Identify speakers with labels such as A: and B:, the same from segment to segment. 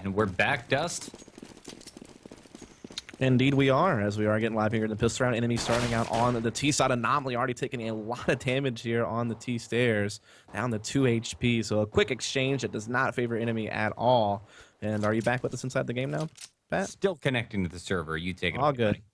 A: And we're back, Dust.
B: Indeed we are, as we are getting live here in the pistol round. Enemy starting out on the T side. Anomaly already taking a lot of damage here on the T stairs, down to 2 HP. So a quick exchange that does not favor Enemy at all. And are you back with us inside the game now, Pat?
A: Still connecting to the server. You take it
B: All
A: away,
B: good.
A: buddy.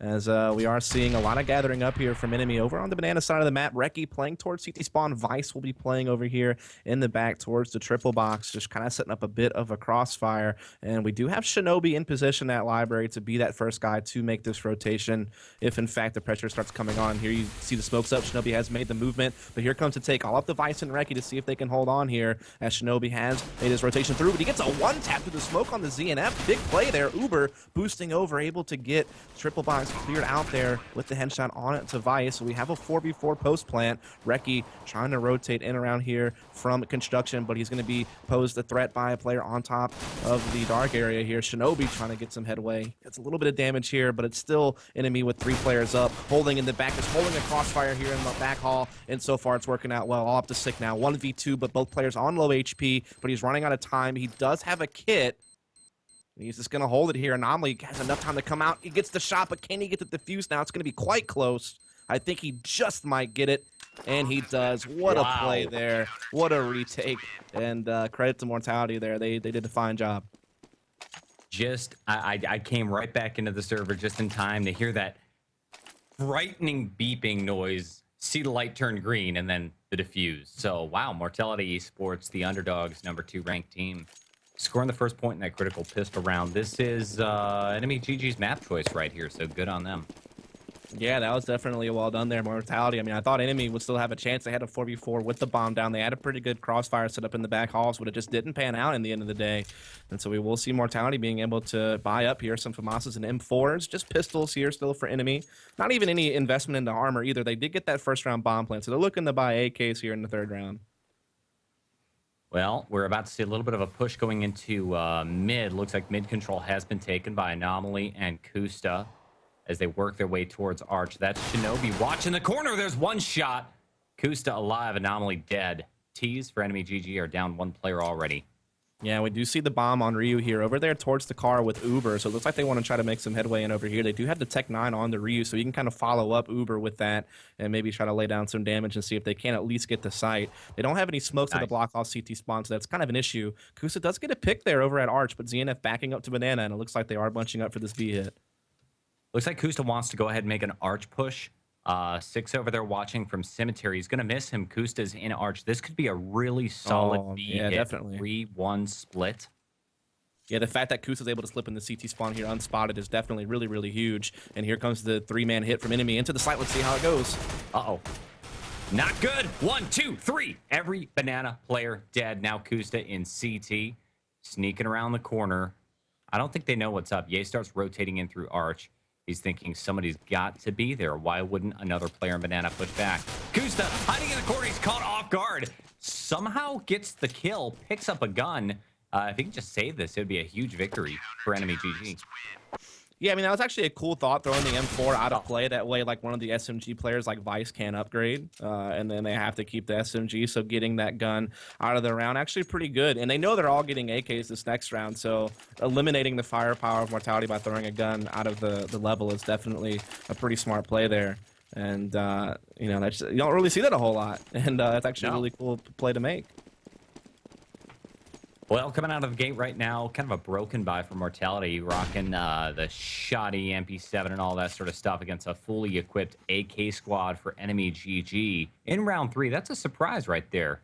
B: As we are seeing a lot of gathering up here from Enemy over on the banana side of the map. Reki playing towards CT spawn. Vice will be playing over here in the back towards the triple box, just kind of setting up a bit of a crossfire. And we do have Shinobi in position at library to be that first guy to make this rotation if, in fact, the pressure starts coming on. Here you see the smokes up. Shinobi has made the movement, but here comes to take all up the Vice and Reki to see if they can hold on here, as Shinobi has made his rotation through. But he gets a one-tap to the smoke on the ZNF. Big play there. Uber boosting over, able to get triple box cleared out there with the headshot on it to Vice. So we have a 4v4 post plant. Reki trying to rotate in around here from construction, but he's going to be posed a threat by a player on top of the dark area here. Shinobi trying to get some headway. It's a little bit of damage here, but it's still Enemy with 3 players up, holding in the back, just holding a crossfire here in the back hall, and so far it's working out well. All up to Sick now, 1v2, but both players on low HP, but he's running out of time. He does have a kit. He's just going to hold it here. Anomaly has enough time to come out. He gets the shot, but can he get the defuse now? It's going to be quite close. I think he just might get it, and he does. What a play there. What a retake. And credit to Mortality there. They did a fine job.
A: I came right back into the server just in time to hear that frightening beeping noise, see the light turn green, and then the defuse. So, wow, Mortality eSports, the underdogs, #2 ranked team, scoring the first point in that critical pistol round. This is EnemyGG's map choice right here, so good on them.
B: Yeah, that was definitely well done there, Mortality. I mean, I thought Enemy would still have a chance. They had a 4v4 with the bomb down. They had a pretty good crossfire set up in the back halls, but it just didn't pan out in the end of the day. And so we will see Mortality being able to buy up here some FAMASas and M4s, just pistols here still for Enemy. Not even any investment into armor either. They did get that first round bomb plant, so they're looking to buy AKs here in the 3rd round.
A: Well, we're about to see a little bit of a push going into mid. Looks like mid control has been taken by Anomaly and Kusta as they work their way towards Arch. That's Shinobi watching the corner. There's one shot. Kusta alive, Anomaly dead. T's for EnemyGG are down 1 player already.
B: Yeah, we do see the bomb on Ryu here over there towards the car with Uber, so it looks like they want to try to make some headway in over here. They do have the Tech 9 on the Ryu, so you can kind of follow up Uber with that and maybe try to lay down some damage and see if they can at least get the site. They don't have any smokes to the block off CT spawn, so that's kind of an issue. Kusa does get a pick there over at Arch, but ZNF backing up to Banana, and it looks like they are bunching up for this B hit.
A: Looks like Kusta wants to go ahead and make an Arch push. 6 over there watching from Cemetery. He's going to miss him. Kusta's in Arch. This could be a really solid B hit.
B: Definitely.
A: 3-1 split.
B: Yeah, the fact that Kusa's able to slip in the CT spawn here unspotted is definitely really, really huge. And here comes the 3-man hit from Enemy into the site. Let's see how it goes.
A: Uh-oh. Not good. 1, 2, 3. Every Banana player dead. Now Kusta in CT. Sneaking around the corner. I don't think they know what's up. Ye starts rotating in through Arch. He's thinking somebody's got to be there. Why wouldn't another player in Banana push back? Kusta hiding in the corner. He's caught off guard. Somehow gets the kill. Picks up a gun. If he can just save this, it would be a huge victory for EnemyGG.
B: Yeah, I mean, that was actually a cool thought, throwing the M4 out of play. That way, like, one of the SMG players like Vice can upgrade, and then they have to keep the SMG, so getting that gun out of the round, actually pretty good. And they know they're all getting AKs this next round, so eliminating the firepower of Mortality by throwing a gun out of the level is definitely a pretty smart play there. And, you know, that's, you don't really see that a whole lot, and that's actually a really cool play to make.
A: Well, coming out of the gate right now, kind of a broken buy for Mortality, rocking the shoddy MP7 and all that sort of stuff against a fully equipped AK squad for EnemyGG. In round 3, that's a surprise right there.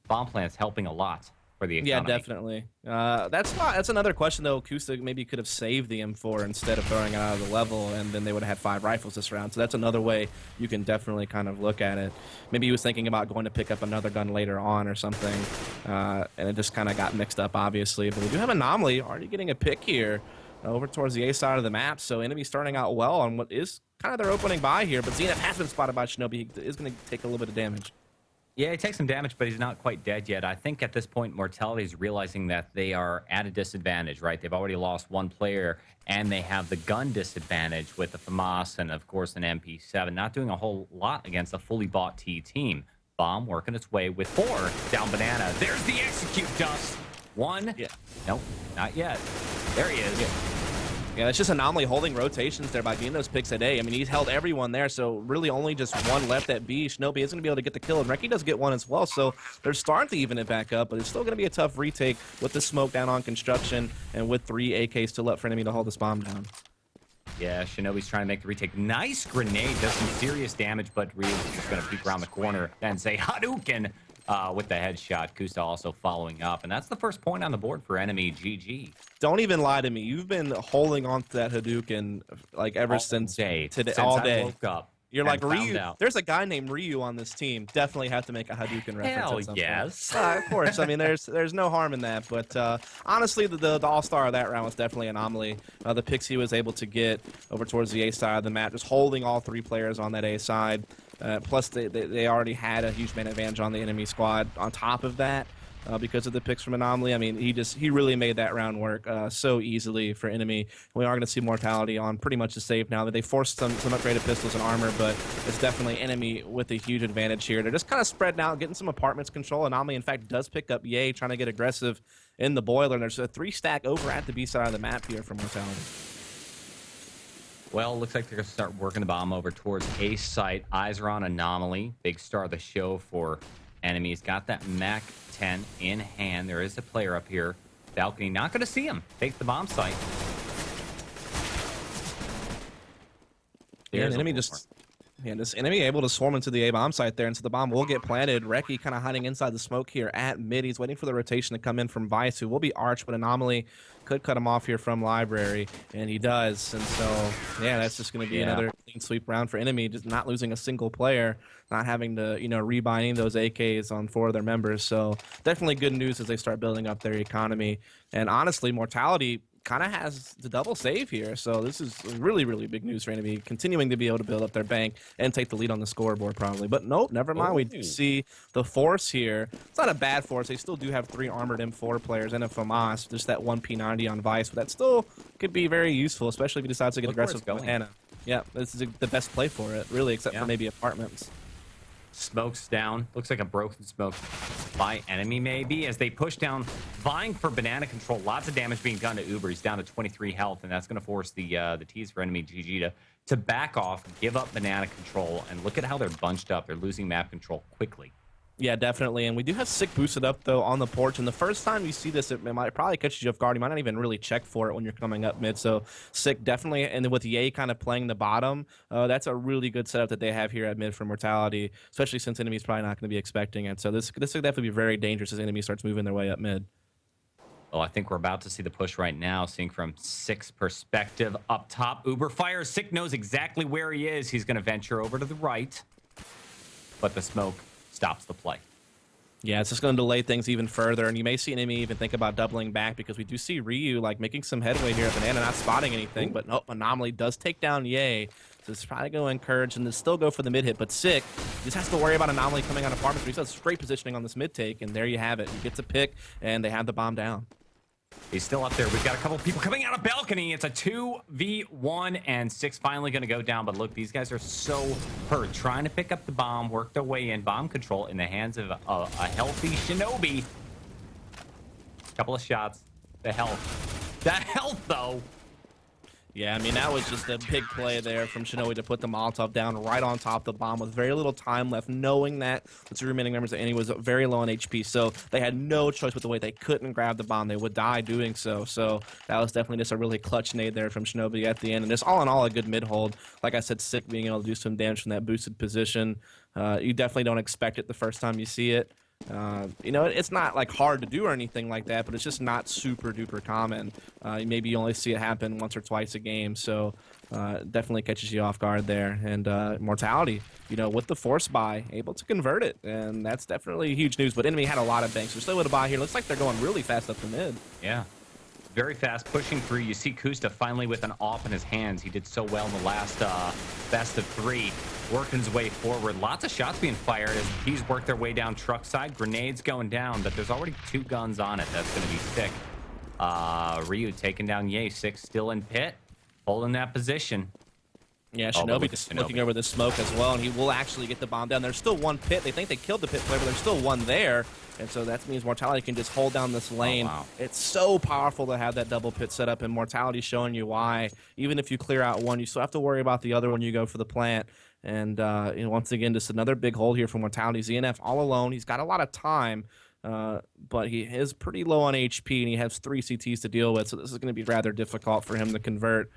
A: Bomb plant's helping a lot for the economy.
B: Yeah, definitely. That's another question, though. Kusta maybe could have saved the M4 instead of throwing it out of the level, and then they would have had 5 rifles this round. So that's another way you can definitely kind of look at it. Maybe he was thinking about going to pick up another gun later on or something, and it just kind of got mixed up, obviously. But we do have Anomaly already getting a pick here over towards the A side of the map. So Enemy starting out well on what is kind of their opening buy here. But Zenith has been spotted by Shinobi. He is going to take a little bit of damage.
A: Yeah, he takes some damage, but he's not quite dead yet. I think at this point, Mortality is realizing that they are at a disadvantage, right? They've already lost 1 player, and they have the gun disadvantage with the FAMAS and, of course, an MP7. Not doing a whole lot against a fully bought T team. Bomb working its way with 4 down Banana. There's the execute, Dust. One.
B: Yeah.
A: Nope, not yet. There he is.
B: Yeah, it's just Anomaly holding rotations there by getting those picks at A. I mean, he's held everyone there, so really only just one left at B. Shinobi is going to be able to get the kill, and Reki does get one as well, so they're starting to even it back up, but it's still going to be a tough retake with the smoke down on construction and with 3 AKs still up for Enemy to hold this bomb down.
A: Yeah, Shinobi's trying to make the retake. Nice grenade, does some serious damage, but Ryu's just going to peek around the corner and say Hadouken with the headshot. Kusta also following up, and that's the first point on the board for EnemyGG.
B: Don't even lie to me. You've been holding on to that Hadouken like ever since
A: today.
B: Today,
A: Since
B: all
A: I
B: day.
A: woke up.
B: You're like,
A: and found
B: Ryu.
A: out.
B: There's a guy named Ryu on this team. Definitely have to make a Hadouken reference.
A: Hell
B: at some
A: yes.
B: point. Of course. I mean, there's no harm in that. But honestly, the all-star of that round was definitely Anomaly. The picks he was able to get over towards the A side of the map, just holding all 3 players on that A side. Plus, they already had a huge man advantage on the enemy squad. On top of that, because of the picks from Anomaly, I mean, he really made that round work so easily for Enemy. We are going to see Mortality on pretty much the save now that they forced some upgraded pistols and armor, but it's definitely Enemy with a huge advantage here. They're just kind of spreading out, getting some apartments control. Anomaly, in fact, does pick up Ye, trying to get aggressive in the boiler, and there's a 3-stack over at the B side of the map here for Mortality.
A: Well, looks like they're going to start working the bomb over towards A site. Eyes are on Anomaly. Big star of the show for Enemies. Got that Mac 10 in hand. There is a player up here. Balcony, not going to see him. Take the bomb site.
B: Yeah, Enemy just... Yeah, this Enemy able to swarm into the A-bomb site there, and so the bomb will get planted. Reki kind of hiding inside the smoke here at mid. He's waiting for the rotation to come in from Vice, who will be Arch, but Anomaly could cut him off here from Library, and he does. And so, yeah, that's just going to be another clean sweep round for Enemy, just not losing a single player, not having to, rebinding those AKs on 4 of their members. So definitely good news as they start building up their economy. And honestly, Mortality kind of has the double save here, so this is really, really big news for Enemy, continuing to be able to build up their bank and take the lead on the scoreboard probably. But nope, never mind. We do see the force here. It's not a bad force. They still do have 3 armored M4 players and a FAMAS, just that 1 P90 on Vice, but that still could be very useful, especially if he decides to get aggressive with Banana. Yeah, this is the best play for it, really, except for maybe apartments.
A: Smokes down. Looks like a broken smoke by Enemy, maybe, as they push down, vying for banana control. Lots of damage being done to Uber. He's down to 23 health, and that's going to force the tees for EnemyGG to back off, give up banana control, and look at how they're bunched up. They're losing map control quickly. Yeah,
B: definitely. And we do have Sick boosted up, though, on the porch. And the first time you see this, it might probably catch you off guard. You might not even really check for it when you're coming up mid. So Sick definitely, and with Ye kind of playing the bottom, that's a really good setup that they have here at mid for Mortality, especially since Enemy's probably not going to be expecting it. So this could definitely be very dangerous as Enemy starts moving their way up mid.
A: Well, I think we're about to see the push right now, seeing from Sick's perspective up top. Uber fires. Sick knows exactly where he is. He's going to venture over to the right, but the smoke stops the play.
B: Yeah, it's just going to delay things even further, and you may see Enemy even think about doubling back, because we do see Ryu making some headway here at Banana, not spotting anything. But nope, Anomaly does take down Ye, so it's probably going to encourage and to still go for the mid hit. But Sick just has to worry about Anomaly coming on apartments, but he does great positioning on this mid take, and there you have it. He gets a pick, and they have the bomb down.
A: He's still up there. We've got a couple of people coming out of balcony. It's a 2v1, and Sick's finally going to go down. But look, these guys are so hurt. Trying to pick up the bomb, work their way in. Bomb control in the hands of a healthy Shinobi. Couple of shots. The health. That health, though.
B: Yeah, I mean, that was just a big play there from Shinobi to put the Molotov down right on top of the bomb with very little time left, knowing that the 2 remaining members of Enemy was very low on HP. So they had no choice but the way they couldn't grab the bomb. They would die doing so. So that was definitely just a really clutch nade there from Shinobi at the end. And just all in all, a good mid hold. Like I said, Sick being able to do some damage from that boosted position. You definitely don't expect it the first time you see it. It's not like hard to do or anything like that, but it's just not super duper common. Maybe you only see it happen once or twice a game, so definitely catches you off guard there. And Mortality, with the force buy, able to convert it, and that's definitely huge news. But Enemy had a lot of banks. They're still with a buy here. Looks like they're going really fast up the mid.
A: Yeah. Very fast, pushing through. You see Kusta finally with an off in his hands. He did so well in the last best of 3, working his way forward. Lots of shots being fired as he's worked their way down truck side. Grenades going down, but there's already 2 guns on it. That's going to be Sick. Ryu taking down Ye. Sick still in pit, holding that position.
B: Yeah,
A: Oh, but
B: Shinobi
A: look
B: just
A: at
B: looking
A: Shinobi.
B: over the smoke as well, and he will actually get the bomb down. There's still one pit. They think they killed the pit player, but there's still one there. And so that means Mortality can just hold down this lane.
A: wow.
B: It's so powerful to have that double pit set up, and Mortality showing you why. Even if you clear out one, you still have to worry about the other when you go for the plant. And you know, once again, just another big hold here for Mortality. ZNF all alone. He's got a lot of time, but he is pretty low on HP, and he has 3 CTs to deal with, so this is going to be rather difficult for him to convert.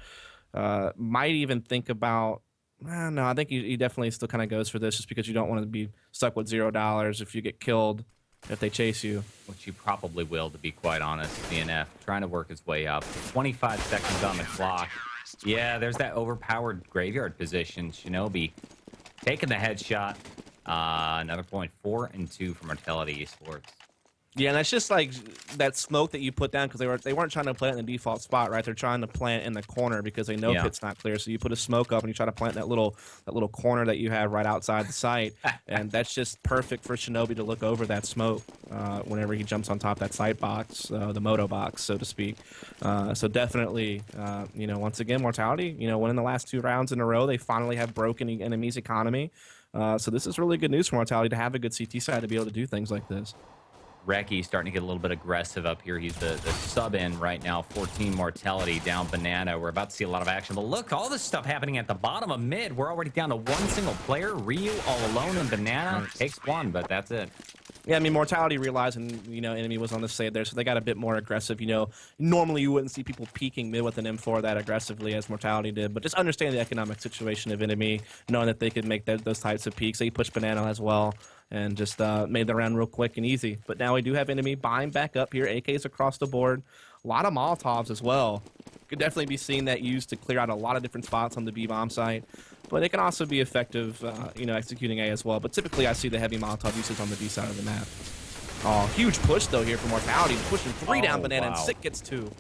B: Might even think about... no, I think he definitely still kind of goes for this just because you don't want to be stuck with $0 if you get killed, if they chase you.
A: Which you probably will, to be quite honest. DNF trying to work his way up. 25 seconds on the clock. Yeah, there's that overpowered graveyard position. Shinobi taking the headshot. Another point, 4 and 2 for Mortality eSports.
B: Yeah, and that's just like that smoke that you put down because they weren't trying to plant in the default spot, right? They're trying to plant in the corner because they know pit's not clear. So you put a smoke up and you try to plant that little corner that you have right outside the site, and that's just perfect for Shinobi to look over that smoke whenever he jumps on top of that site box, the moto box, so to speak. So definitely, you know, once again, Mortality, you know, winning the last 2 rounds in a row, they finally have broken enemy's economy. So this is really good news for Mortality to have a good CT side to be able to do things like this.
A: Reki starting to get a little bit aggressive up here. He's the sub in right now. 14 Mortality down Banana. We're about to see a lot of action. But look, all this stuff happening at the bottom of mid. We're already down to 1 single player. Ryu all alone in Banana. Takes 1, but that's it.
B: Yeah, I mean, Mortality realizing, you know, Enemy was on the save there, so they got a bit more aggressive. You know, normally you wouldn't see people peeking mid with an M4 that aggressively as Mortality did, but just understand the economic situation of Enemy, knowing that they could make those types of peaks. They pushed Banana as well and just made the round real quick and easy. But now we do have Enemy buying back up here. AKs across the board. A lot of Molotovs as well. Could definitely be seeing that used to clear out a lot of different spots on the B-bomb site. But it can also be effective, you know, executing A as well. But typically I see the heavy Molotov usage on the B side of the map. Oh, huge push, though, here for Mortality. Pushing 3 down Banana, and Sick gets 2.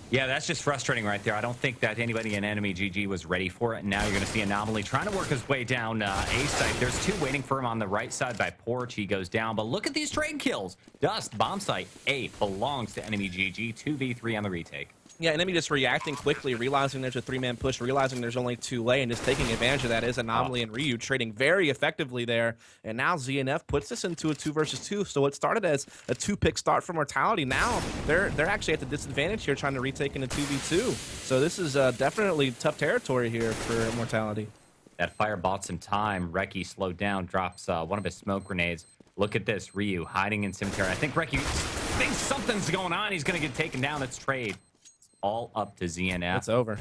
A: Yeah, that's just frustrating right there. I don't think that anybody in EnemyGG was ready for it. And now you're going to see Anomaly trying to work his way down A site. There's 2 waiting for him on the right side by Porch. He goes down. But look at these trade kills. Dust, bomb site, A belongs to EnemyGG. 2v3 on the retake.
B: Yeah, Enemy just reacting quickly, realizing there's a 3-man push, realizing there's only 2A, and just taking advantage of that is Anomaly and Ryu trading very effectively there. And now ZNF puts this into a 2 versus 2. So it started as a 2-pick start for Mortality. Now they're actually at the disadvantage here, trying to retake in a 2v2. So this is definitely tough territory here for Mortality.
A: That fire bought some time. Reki slowed down, drops one of his smoke grenades. Look at this, Ryu hiding in cemetery. I think Reki thinks something's going on. He's going to get taken down. It's trade. All up to ZNF.
B: It's over.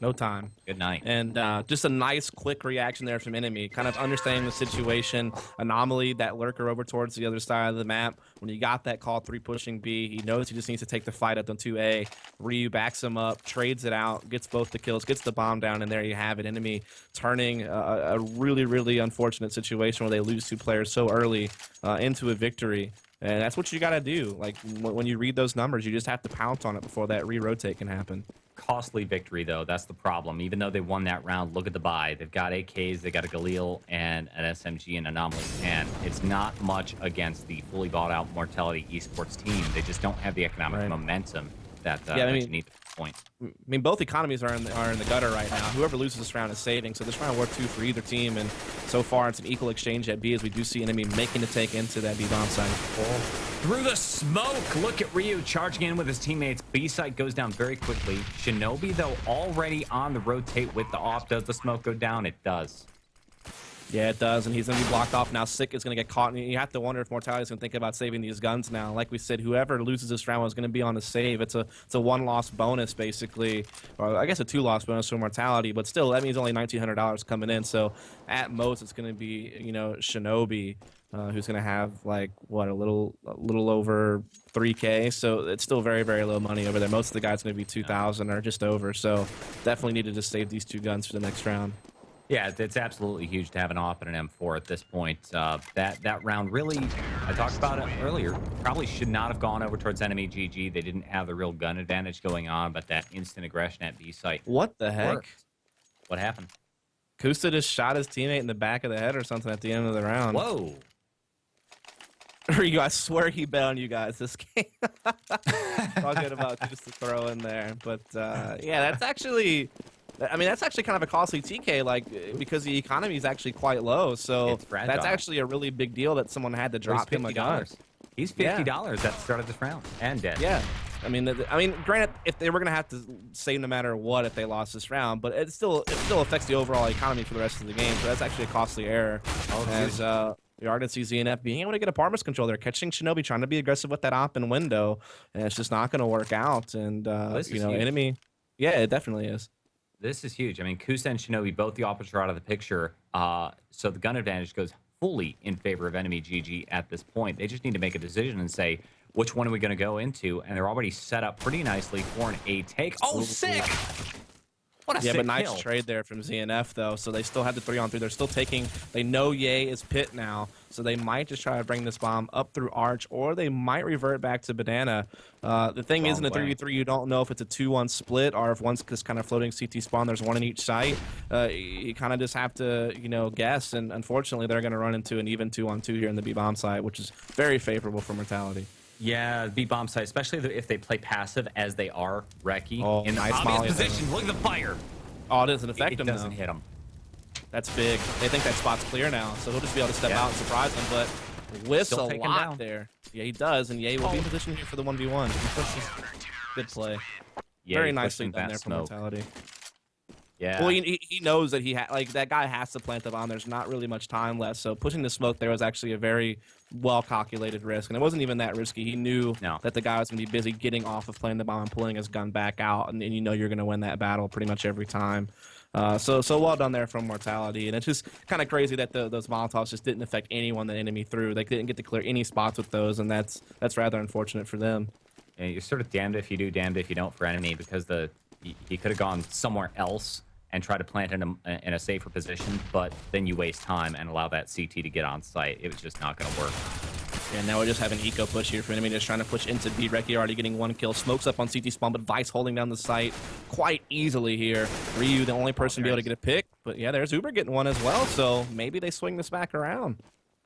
B: No time.
A: Good night.
B: And just a nice, quick reaction there from Enemy. Kind of understanding the situation. Anomaly, that lurker over towards the other side of the map. When he got that call 3 pushing B, he knows he just needs to take the fight up on 2A. Ryu backs him up, trades it out, gets both the kills, gets the bomb down, and there you have it. Enemy turning a really, really unfortunate situation where they lose 2 players so early into a victory. And that's what you got to do. Like, when you read those numbers, you just have to pounce on it before that re-rotate can happen.
A: Costly victory, though. That's the problem. Even though they won that round, look at the buy. They've got AKs, they got a Galil, and an SMG and Anomaly. And it's not much against the fully bought-out Mortality eSports team. They just don't have the economic momentum that, that you need at this point.
B: I mean, both economies are in the gutter right now. Whoever loses this round is saving, so this round worth 2 for either team. And so far, it's an equal exchange at B as we do see Enemy making the take into that B bomb site.
A: Through the smoke, look at Ryu charging in with his teammates. B site goes down very quickly. Shinobi, though, already on the rotate with the off. Does the smoke go down? It does.
B: Yeah, it does, and he's going to be blocked off now. Sick is going to get caught, and you have to wonder if Mortality is going to think about saving these guns now. Like we said, whoever loses this round is going to be on the save. It's a 1-loss bonus, basically, or I guess a 2-loss bonus for Mortality, but still, that means only $1,900 coming in. So at most, it's going to be, you know, Shinobi, who's going to have, like, what, a little over 3K. So it's still very, very low money over there. Most of the guys going to be 2,000 or just over. So definitely needed to save these 2 guns for the next round.
A: Yeah, it's absolutely huge to have an AWP and an M4 at this point. That round really, I talked about it earlier, probably should not have gone over towards EnemyGG. They didn't have the real gun advantage going on, but that instant aggression at B site.
B: What the heck?
A: Worked. What happened?
B: Kusta just shot his teammate in the back of the head or something at the end of the round.
A: Whoa.
B: I swear he bet on you guys this game. Talking about just to throw in there. But, yeah, that's actually... I mean, that's actually kind of a costly TK, like, because the economy is actually quite low. So
A: It's fragile.
B: that's actually a really big deal that someone had to drop him a gun.
A: He's $50 at the start of this round and dead.
B: Yeah. I mean, granted, if they were gonna have to save no matter what if they lost this round, but it still affects the overall economy for the rest of the game. So that's actually a costly error. As we are going to see ZNF being able to get apartments control. They're catching Shinobi trying to be aggressive with that op and window, and it's just not going to work out. And you know, enemy, yeah, it definitely is.
A: This is huge. I mean, Kusa and Shinobi, both the opposites are out of the picture. So the gun advantage goes fully in favor of EnemyGG at this point. They just need to make a decision and say, which one are we going to go into? And they're already set up pretty nicely for an A take. Oh, sick! What a sick
B: but nice
A: kill.
B: trade there from ZNF, though. So they still have the 3-on-3. They're still taking... They know Ye is pit now, so they might just try to bring this bomb up through Arch, or they might revert back to Banana. The thing is, in the 3v3, you don't know if it's a 2-1 split or if one's just kind of floating CT spawn, there's one in each site. You kind of just have to, you know, guess, and unfortunately, they're going to run into an even 2-on-2 here in the B-bomb site, which is very favorable for Mortality.
A: Yeah, B-bomb site, especially if they play passive as they are, Reki.
B: Oh,
A: in the
B: nice
A: obvious position. Look at the fire.
B: Oh, it doesn't affect him,
A: It doesn't hit him.
B: That's big. They think that spot's clear now, so he'll just be able to step out and surprise them, but whiffs a lot there. Yeah, he does, and Ye will be in position here for the 1v1. Good play.
A: Yeah,
B: very nicely done there for Mortality.
A: Yeah.
B: Well, he knows that that guy has to plant the bomb. There's not really much time left, so pushing the smoke there was actually a very well-calculated risk, and it wasn't even that risky. He knew that the guy was going to be busy getting off of playing the bomb and pulling his gun back out, and you know you're going to win that battle pretty much every time. So well done there from Mortality, and it's just kind of crazy that those Molotovs just didn't affect anyone the enemy threw. They didn't get to clear any spots with those, and that's rather unfortunate for them.
A: Yeah, you're sort of damned if you do, damned if you don't for Enemy, because he could have gone somewhere else and try to plant in a safer position, but then you waste time and allow that CT to get on site. It was just not going to work.
B: And now we just have an eco push here for Enemy, just trying to push into B. Reki already getting one kill. Smokes up on CT spawn, but Vice holding down the site quite easily here. Ryu, the only person to be able to get a pick. But yeah, there's Uber getting one as well, so maybe they swing this back around.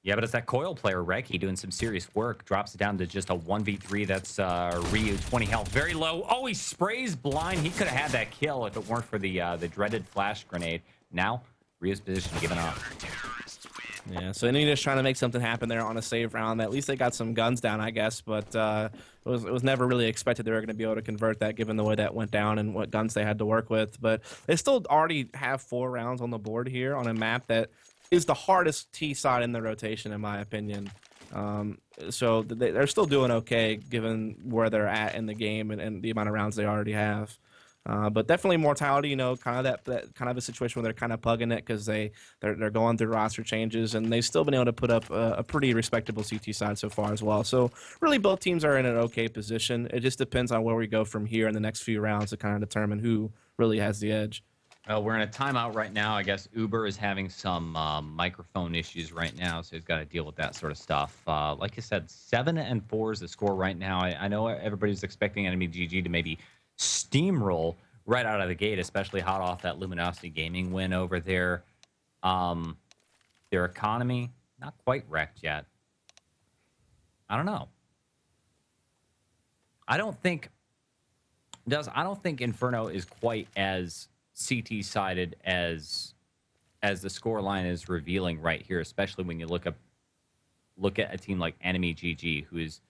A: Yeah, but it's that coil player, Reki, doing some serious work. Drops it down to just a 1v3. That's Ryu, 20 health. Very low. Oh, he sprays blind. He could have had that kill if it weren't for the dreaded flash grenade. Now, Ryu's position given up.
B: Yeah, so Enemy just trying to make something happen there on a save round. At least they got some guns down, I guess, but it was never really expected they were going to be able to convert that given the way that went down and what guns they had to work with. But they still already have 4 rounds on the board here on a map that is the hardest T side in the rotation, in my opinion. So they're still doing okay given where they're at in the game and the amount of rounds they already have. But definitely Mortality, you know, kind of that kind of a situation where they're kind of pugging it because they're going through roster changes, and they've still been able to put up a pretty respectable CT side so far as well. So really both teams are in an okay position. It just depends on where we go from here in the next few rounds to kind of determine who really has the edge.
A: Well, we're in a timeout right now. I guess Uber is having some microphone issues right now, so he's got to deal with that sort of stuff. Like you said, 7-4 is the score right now. I know everybody's expecting EnemyGG to maybe steamroll right out of the gate, especially hot off that Luminosity Gaming win over there. Their economy, not quite wrecked yet. I don't know. I don't think Inferno is quite as CT-sided as the scoreline is revealing right here, especially when you look at a team like EnemyGG, who is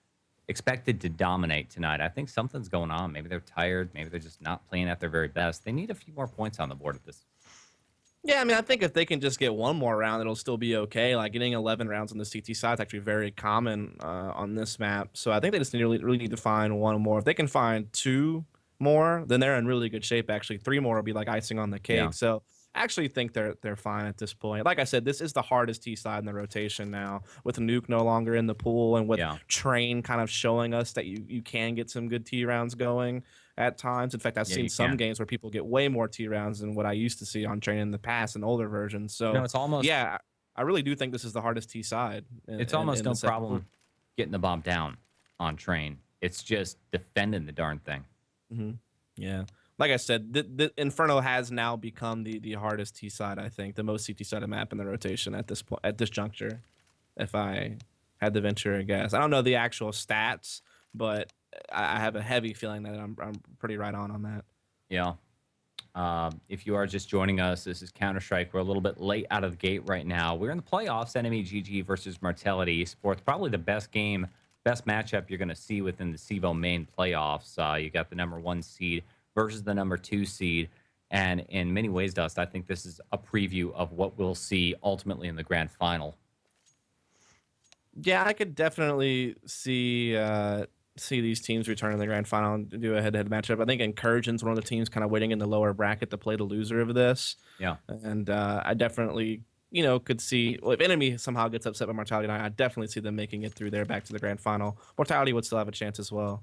A: expected to dominate tonight. I think something's going on. Maybe they're tired. Maybe they're just not playing at their very best. They need a few more points on the board at this.
B: Yeah, I mean, I think if they can just get one more round, it'll still be okay. Like, getting 11 rounds on the CT side is actually very common on this map. So I think they just really need to find one more. If they can find 2 more, then they're in really good shape, actually. 3 more will be like icing on the cake. Yeah. So I actually think they're fine at this point. Like I said, this is the hardest T side in the rotation now, with Nuke no longer in the pool and with Train kind of showing us that you can get some good T rounds going at times. In fact, I've seen some games where people get way more T rounds than what I used to see on Train in the past and older versions. So
A: it's almost,
B: yeah, I really do think this is the hardest T side.
A: It's almost no problem getting the bomb down on Train. It's just defending the darn thing.
B: Mm-hmm. Yeah. Like I said, the Inferno has now become the hardest T side, I think, the most CT sided map in the rotation at this point, at this juncture, if I had to venture a guess. I don't know the actual stats, but I have a heavy feeling that I'm pretty right on that.
A: Yeah. If you are just joining us, this is Counter-Strike. We're a little bit late out of the gate right now. We're in the playoffs, EnemyGG versus Mortality eSports. Probably the best game, best matchup you're going to see within the CEVO main playoffs. You got the #1 seed versus the #2 seed. And in many ways, Dust, I think this is a preview of what we'll see ultimately in the grand final.
B: Yeah, I could definitely see these teams return in the grand final and do a head-to-head matchup. I think Incursion's one of the teams kind of waiting in the lower bracket to play the loser of this.
A: Yeah.
B: And I definitely, could see, well, if Enemy somehow gets upset by Mortality, I definitely see them making it through there back to the grand final. Mortality would still have a chance as well.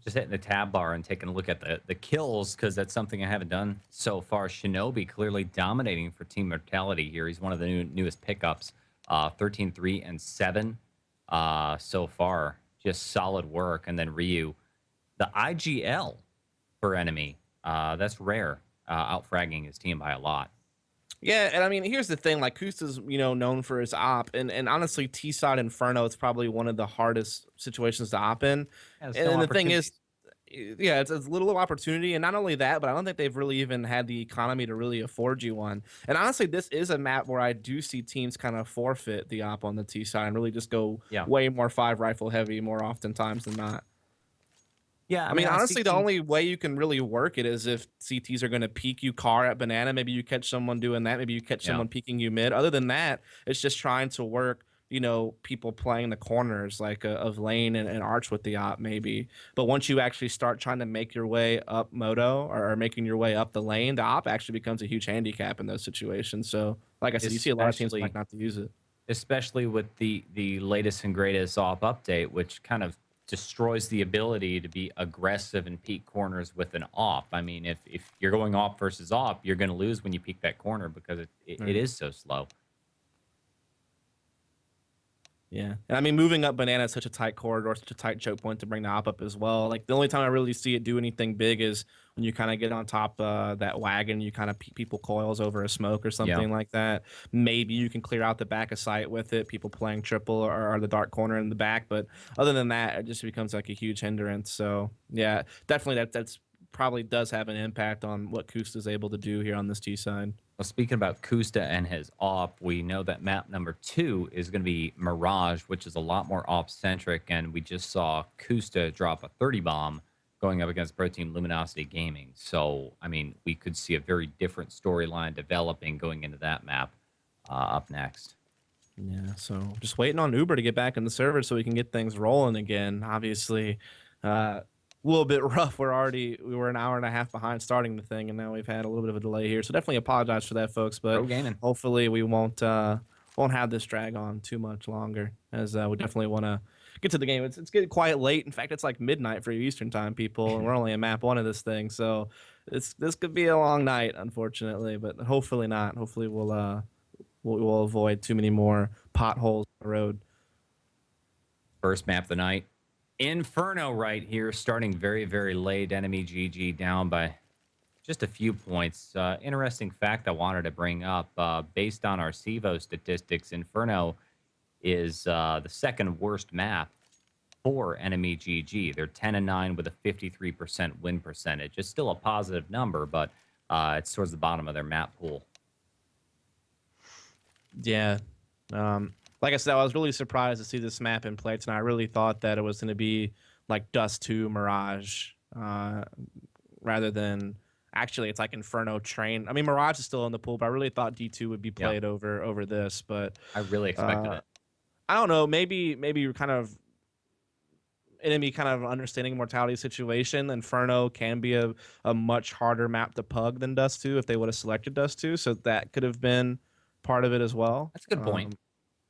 A: Just hitting the tab bar and taking a look at the kills, because that's something I haven't done so far. Shinobi clearly dominating for Team Mortality here. He's one of the newest pickups. 13, 3, and 7 so far. Just solid work. And then Ryu, the IGL for Enemy. That's rare. Out-fragging his team by a lot.
B: Yeah, and I mean, here's the thing: like Kusta's, known for his op, and honestly, T-Side Inferno is probably one of the hardest situations to op in.
A: Yeah,
B: And the thing is, yeah, it's a little opportunity, and not only that, but I don't think they've really even had the economy to really afford you one. And honestly, this is a map where I do see teams kind of forfeit the op on the T side and really just go way more 5 rifle heavy more oftentimes than not.
A: Yeah,
B: I mean, honestly, the only way you can really work it is if CTs are going to peek you car at banana. Maybe you catch someone doing that. Maybe you catch someone peeking you mid. Other than that, it's just trying to work, people playing the corners like of lane and arch with the op maybe. But once you actually start trying to make your way up moto or making your way up the lane, the op actually becomes a huge handicap in those situations. So, like I said, you see a lot of teams like not to use it.
A: Especially with the latest and greatest op update, which kind of destroys the ability to be aggressive and peek corners with an op. I mean, if you're going op versus op, you're going to lose when you peek that corner because it is so slow.
B: Yeah, and I mean, moving up banana is such a tight corridor, such a tight choke point to bring the op up as well. Like the only time I really see it do anything big is when you kind of get on top that wagon, you kind of people coils over a smoke or something like that. Maybe you can clear out the back of sight with it, people playing triple or the dark corner in the back. But other than that, it just becomes like a huge hindrance. So yeah, definitely that's probably does have an impact on what Kusta is able to do here on this T side.
A: Well, speaking about Kusta and his op, we know that map #2 is going to be Mirage, which is a lot more op-centric, and we just saw Kusta drop a 30 bomb going up against Pro Team Luminosity Gaming. So, I mean, we could see a very different storyline developing going into that map up next.
B: Yeah, so just waiting on Uber to get back in the server so we can get things rolling again. Obviously, a little bit rough. We were an hour and a half behind starting the thing, and now we've had a little bit of a delay here. So definitely apologize for that, folks. But hopefully we won't have this drag on too much longer, as we definitely want to get to the game. It's getting quite late. In fact, it's like midnight for you Eastern time, people, and we're only in map 1 of this thing. So this could be a long night, unfortunately, but hopefully not. Hopefully we'll avoid too many more potholes on the road.
A: First map of the night. Inferno right here, starting very, very late. EnemyGG down by just a few points. Interesting fact I wanted to bring up. Based on our CEVO statistics, Inferno is the second worst map for EnemyGG. They're 10-9 with a 53% win percentage. It's still a positive number, but it's towards the bottom of their map pool.
B: Yeah. Like I said, I was really surprised to see this map in play tonight. I really thought that it was going to be like Dust 2 Mirage rather than actually it's like Inferno Train. I mean, Mirage is still in the pool, but I really thought D2 would be played over this. But
A: I really expected it.
B: I don't know. Maybe you're kind of Enemy kind of understanding Mortality situation. Inferno can be a much harder map to pug than Dust 2 if they would have selected Dust 2. So that could have been part of it as well.
A: That's a good point.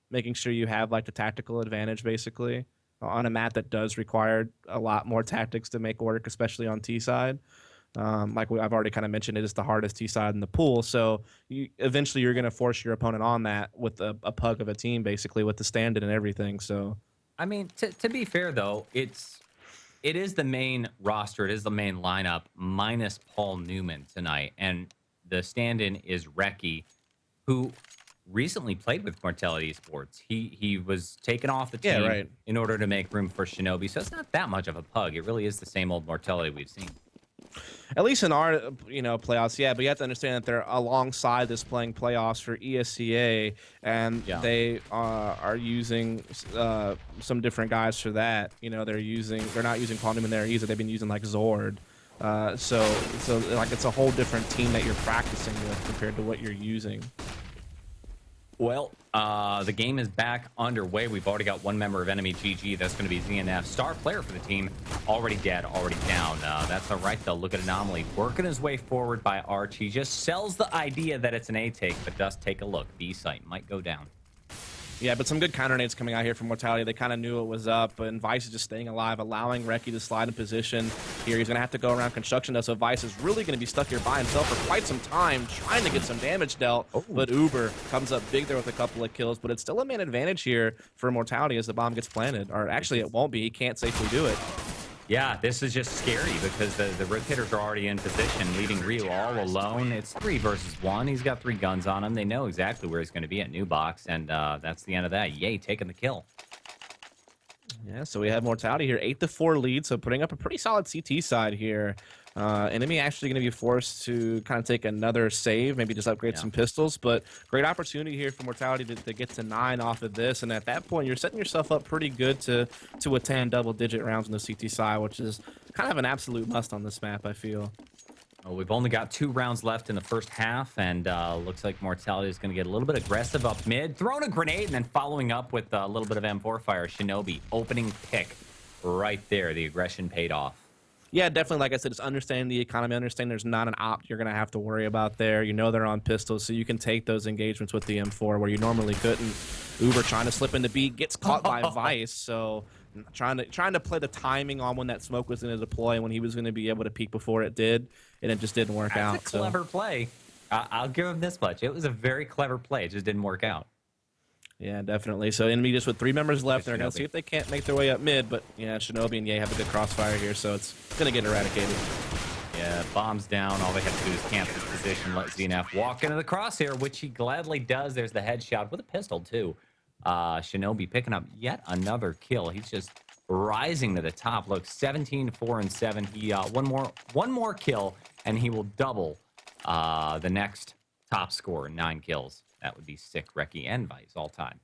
B: Making sure you have like the tactical advantage basically on a map that does require a lot more tactics to make work, especially on T side. Like I've already kind of mentioned, it is the hardest T side in the pool. So eventually you're going to force your opponent on that with a pug of a team, basically with the stand-in and everything. So,
A: I mean, to be fair though, it is the main roster. It is the main lineup minus Paul Newman tonight. And the stand-in is Reki, who recently played with Mortality eSports. He was taken off the team in order to make room for Shinobi. So it's not that much of a pug. It really is the same old Mortality we've seen.
B: At least in our, playoffs, yeah. But you have to understand that they're alongside this playing playoffs for ESCA, and they are using some different guys for that. They're not using Quantum in there either. They've been using like Zord. So like it's a whole different team that you're practicing with compared to what you're using.
A: Well, the game is back underway. We've already got one member of EnemyGG. That's going to be ZNF, star player for the team. Already dead, already down. That's all right, though. Look at Anomaly working his way forward by Arch. He just sells the idea that it's an A take, but does take a look. B site might go down.
B: Yeah, but some good counter nades coming out here from Mortality. They kind of knew it was up, and Vice is just staying alive, allowing Reki to slide in position here. He's going to have to go around construction, though, so Vice is really going to be stuck here by himself for quite some time, trying to get some damage dealt. But Uber comes up big there with a couple of kills, but it's still a man advantage here for Mortality as the bomb gets planted. Or actually, it won't be. He can't safely do it.
A: Yeah, this is just scary because the rotators are already in position, leaving Ryu all alone. It's 3 versus 1. He's got 3 guns on him. They know exactly where he's going to be at New Box, and that's the end of that. Yay, taking the kill.
B: Yeah, so we have Mortality here, 8-4 lead, so putting up a pretty solid CT side here. Enemy actually going to be forced to kind of take another save, maybe just upgrade some pistols, but great opportunity here for Mortality to get to 9 off of this, and at that point, you're setting yourself up pretty good to attend double-digit rounds on the CT side, which is kind of an absolute must on this map, I feel.
A: Well, we've only got 2 rounds left in the first half, and looks like Mortality is going to get a little bit aggressive up mid, throwing a grenade, and then following up with a little bit of M4 fire. Shinobi, opening pick right there. The aggression paid off.
B: Yeah, definitely. Like I said, it's understanding the economy, understanding there's not an opt you're going to have to worry about there. They're on pistols, so you can take those engagements with the M4 where you normally couldn't. Uber trying to slip into B, gets caught by Vice, so trying to play the timing on when that smoke was going to deploy and when he was going to be able to peek before it did, and it just didn't work out.
A: That's a clever play. I'll give him this much. It was a very clever play. It just didn't work out.
B: Yeah, definitely. So Enemy just with 3 members left. They're going to see if they can't make their way up mid, but yeah, Shinobi and Ye have a good crossfire here, so it's going to get eradicated.
A: Yeah, bombs down. All they have to do is camp this position, let ZNF walk into the crosshair, which he gladly does. There's the headshot with a pistol, too. Shinobi picking up yet another kill. He's just rising to the top. Look, 17, 4, and 7. He one more kill, and he will double the next top score, 9 kills. That would be sick, Reki and Vice all time.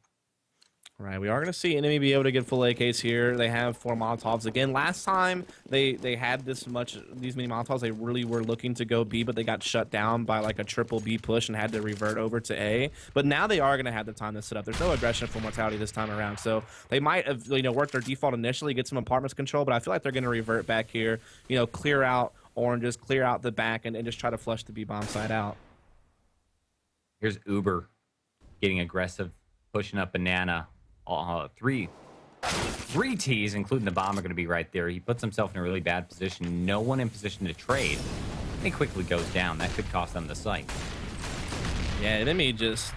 B: Right, we are going to see Enemy be able to get full AKs here. They have 4 Molotovs. Again, last time they had these many Molotovs, they really were looking to go B, but they got shut down by like a triple B push and had to revert over to A. But now they are going to have the time to set up. There's no aggression for Mortality this time around, so they might have worked their default initially, get some apartments control, but I feel like they're going to revert back here, clear out oranges, clear out the back, and just try to flush the B bomb side out.
A: Here's Uber getting aggressive, pushing up Banana. 3 Ts, including the bomb, are going to be right there. He puts himself in a really bad position. No one in position to trade. And he quickly goes down. That could cost them the site.
B: Yeah, Enemy just...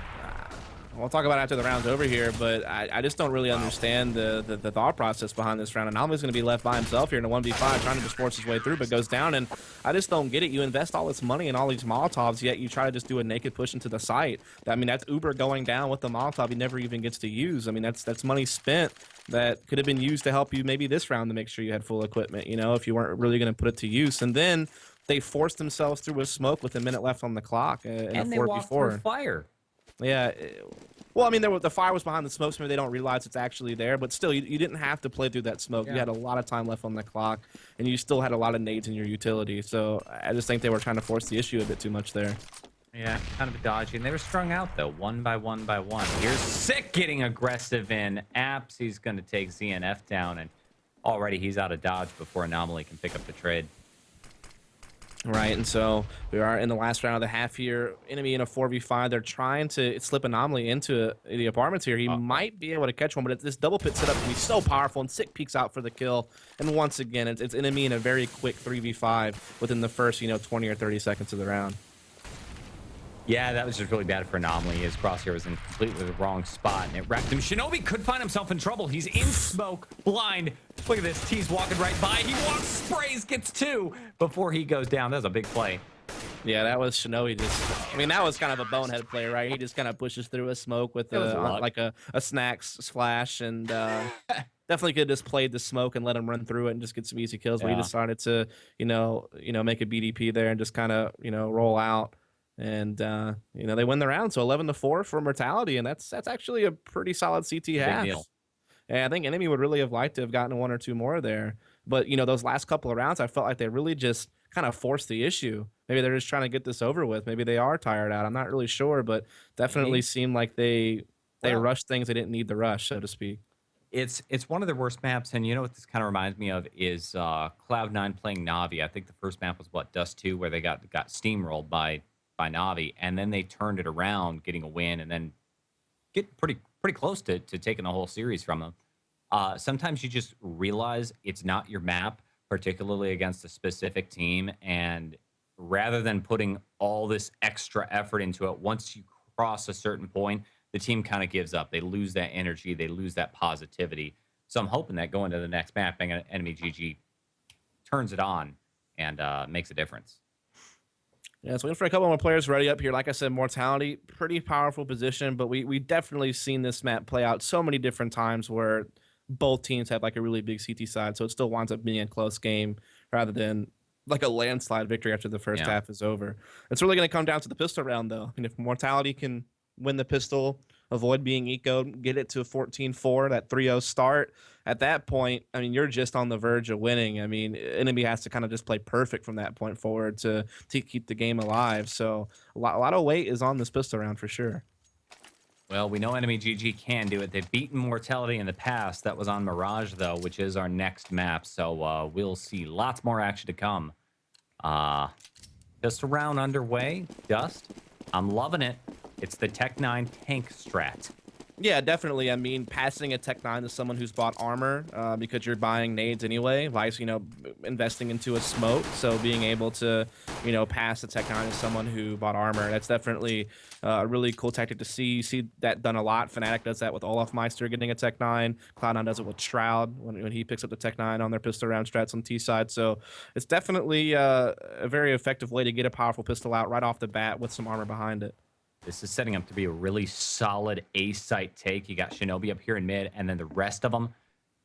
B: we'll talk about it after the round's over here, but I just don't really understand the thought process behind this round. And Anomaly's going to be left by himself here in a 1v5, trying to just force his way through, but goes down. And I just don't get it. You invest all this money in all these Molotovs, yet you try to just do a naked push into the site. I mean, that's Uber going down with the Molotov he never even gets to use. I mean, that's money spent that could have been used to help you maybe this round to make sure you had full equipment, if you weren't really going to put it to use. And then they forced themselves through a smoke with a minute left on the clock in
A: and
B: a
A: they
B: 4v4.
A: walked through fire.
B: Yeah. Well, I mean, the fire was behind the smoke, so maybe they don't realize it's actually there. But still, you didn't have to play through that smoke. Yeah. You had a lot of time left on the clock, and you still had a lot of nades in your utility. So I just think they were trying to force the issue a bit too much there.
A: Yeah, kind of dodgy. And they were strung out, though, 1 by 1 by 1. Here's Sick getting aggressive in Apps. He's going to take ZNF down, and already he's out of dodge before Anomaly can pick up the trade.
B: Right, and so we are in the last round of the half here. Enemy in a 4v5. They're trying to slip Anomaly into the apartments here. He might be able to catch one, but this double pit setup can be so powerful, and Sick peeks out for the kill. And once again, it's Enemy in a very quick 3v5 within the first, 20 or 30 seconds of the round.
A: Yeah, that was just really bad for Anomaly. His crosshair was in completely the wrong spot, and it wrecked him. Shinobi could find himself in trouble. He's in smoke, blind. Look at this. T's walking right by. He walks, sprays, gets 2 before he goes down. That was a big play.
B: Yeah, that was Shinobi. I mean, that was kind of a bonehead play, right? He just kind of pushes through a smoke with
A: It was luck.
B: like a snacks splash, and definitely could have just played the smoke and let him run through it and just get some easy kills. But he
A: Yeah.
B: decided to, make a BDP there and just kind of, roll out. And they win the round. So 11-4 for Mortality, and that's actually a pretty solid CT
A: Big
B: half.
A: deal.
B: And I think Enemy would really have liked to have gotten one or two more there. But, those last couple of rounds, I felt like they really just kind of forced the issue. Maybe they're just trying to get this over with. Maybe they are tired out. I'm not really sure, but definitely seemed like they rushed things they didn't need to rush, so to speak.
A: It's one of their worst maps, and you know what this kind of reminds me of is Cloud9 playing Navi. I think the first map was Dust 2, where they got steamrolled by Navi, and then they turned it around, getting a win, and then get pretty close to taking the whole series from them. Sometimes you just realize it's not your map, particularly against a specific team, and rather than putting all this extra effort into it, once you cross a certain point, the team kind of gives up. They lose that energy. They lose that positivity. So I'm hoping that going to the next map, EnemyGG turns it on and makes a difference.
B: Yeah, so waiting for a couple more players ready up here. Like I said, Mortality, pretty powerful position, but we definitely seen this map play out so many different times where both teams have like a really big CT side, so it still winds up being a close game rather than like a landslide victory after the first half is over. It's really going to come down to the pistol round, though. I mean, if Mortality can win the pistol, avoid being ecoed, get it to a 14-4, that 3-0 start, at that point, I mean, you're just on the verge of winning. I mean, Enemy has to kind of just play perfect from that point forward to keep the game alive. So a lot of weight is on this pistol round for sure.
A: Well, we know EnemyGG can do it. They've beaten Mortality in the past. That was on Mirage, though, which is our next map. So we'll see lots more action to come. Just a round underway. Dust, I'm loving it. It's the Tech 9 tank strat.
B: Yeah, definitely. I mean, passing a Tech 9 to someone who's bought armor because you're buying nades anyway, Vice, investing into a smoke. So being able to, pass a Tech 9 to someone who bought armor, that's definitely a really cool tactic to see. You see that done a lot. Fnatic does that with Olafmeister getting a Tech 9. Cloud9 does it with Shroud when he picks up the Tech 9 on their pistol round strats on T side. So it's definitely a very effective way to get a powerful pistol out right off the bat with some armor behind it.
A: This is setting up to be a really solid A-site take. You got Shinobi up here in mid, and then the rest of them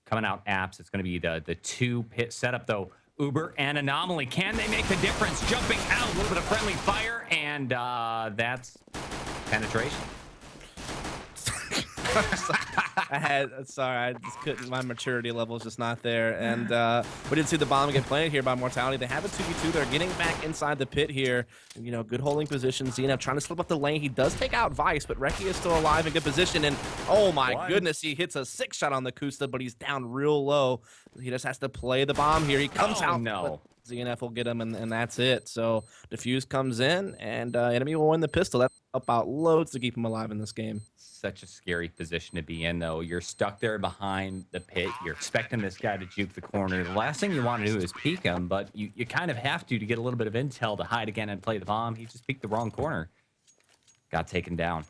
A: coming out apps. It's going to be the two-pit setup, though. Uber and Anomaly. Can they make the difference? Jumping out, a little bit of friendly fire, and that's penetration.
B: I just couldn't, my maturity level is just not there. And we did see the bomb get planted here by Mortality. They have a 2v2. They're getting back inside the pit here. Good holding position. Xena trying to slip up the lane. He does take out Vice, but Reki is still alive in good position. And oh my goodness, he hits a 6-shot on the Kusta, but he's down real low. He just has to play the bomb here. He comes out.
A: No.
B: ZNF will get him, and that's it. So Diffuse comes in, and Enemy will win the pistol. That's up out loads to keep him alive in this game.
A: Such a scary position to be in, though. You're stuck there behind the pit. You're expecting this guy to juke the corner. The last thing you want to do is peek him, but you kind of have to get a little bit of intel to hide again and play the bomb. He just peeked the wrong corner. Got taken down.